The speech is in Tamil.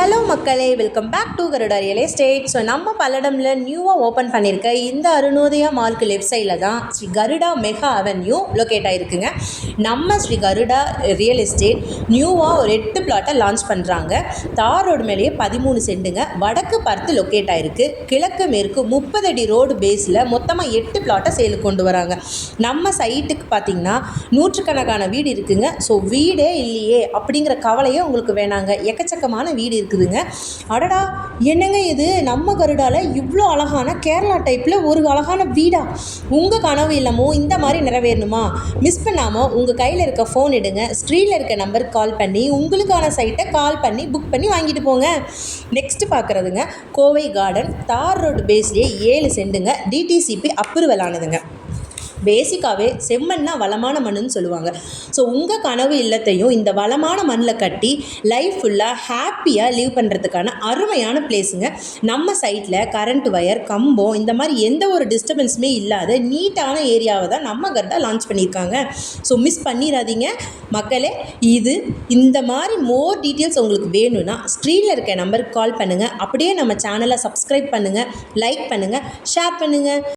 ஹலோ மக்களே, welcome back to Garuda real estate. So நம்ம பல்லடமில் நியூவாக ஓப்பன் பண்ணியிருக்க இந்த அருணோதயா மால்க்கு லெஃப்ட் சைடில் தான் Sri Garuda mega avenue locate ஆகிருக்குங்க. நம்ம ஸ்ரீ கருடா ரியல் எஸ்டேட் நியூவாக ஒரு 8 பிளாட்டை லான்ச் பண்ணுறாங்க. தார் ரோடு மேலேயே 13 சென்ட்டுங்க. வடக்கு பார்த்து லொக்கேட் ஆகிருக்கு. கிழக்கு மேற்கு 30 அடி ரோடு பேஸில் மொத்தமாக 8 பிளாட்டை சேலுக்கு கொண்டு வராங்க. நம்ம சைட்டுக்கு பார்த்திங்கன்னா நூற்றுக்கணக்கான வீடு இருக்குங்க. ஸோ வீடே இல்லையே அப்படிங்கிற கவலையே உங்களுக்கு வேணாங்க. எக்கச்சக்கமான வீடு இருக்குதுங்க. அடடா, என்னங்க இது, நம்ம கருடாவில் இவ்வளோ அழகான கேரளா டைப்பில் ஒரு அழகான வீடா? உங்கள் கனவு இல்லமோ இந்த மாதிரி நிறைவேறணுமா? மிஸ் பண்ணாமல் உங்கள் கையில் இருக்க ஃபோன் எடுங்க, ஸ்க்ரீனில் இருக்க நம்பருக்கு கால் பண்ணி உங்களுக்கான சைட்டை கால் பண்ணி புக் பண்ணி வாங்கிட்டு போங்க. நெக்ஸ்ட்டு பார்க்குறதுங்க கோவை கார்டன். தார் ரோடு பேஸ்லேயே 7 சென்ட்டுங்க. டிடிசிபி அப்ரூவல் ஆனதுங்க. பேசிக்காகவே செம்மண்ணா வளமான மண்ணுன்னு சொல்லுவாங்க. ஸோ உங்கள் கனவு இல்லத்தையும் இந்த வளமான மண்ணில் கட்டி லைஃப் ஃபுல்லாக ஹாப்பியாக லீவ் பண்ணுறதுக்கான அருமையான பிளேஸுங்க. நம்ம சைட்டில் கரண்ட் ஒயர், கம்பம் இந்த மாதிரி எந்த ஒரு டிஸ்டர்பன்ஸுமே இல்லாத நீட்டான ஏரியாவை தான் நம்ம கரெக்டாக லான்ச் பண்ணியிருக்காங்க. ஸோ மிஸ் பண்ணிடாதீங்க மக்களே. இந்த மாதிரி மோர் டீட்டெயில்ஸ் உங்களுக்கு வேணும்னா ஸ்க்ரீனில் இருக்க நம்பருக்கு கால் பண்ணுங்கள். அப்படியே நம்ம சேனலை சப்ஸ்கிரைப் பண்ணுங்கள், லைக் பண்ணுங்கள், ஷேர் பண்ணுங்கள்.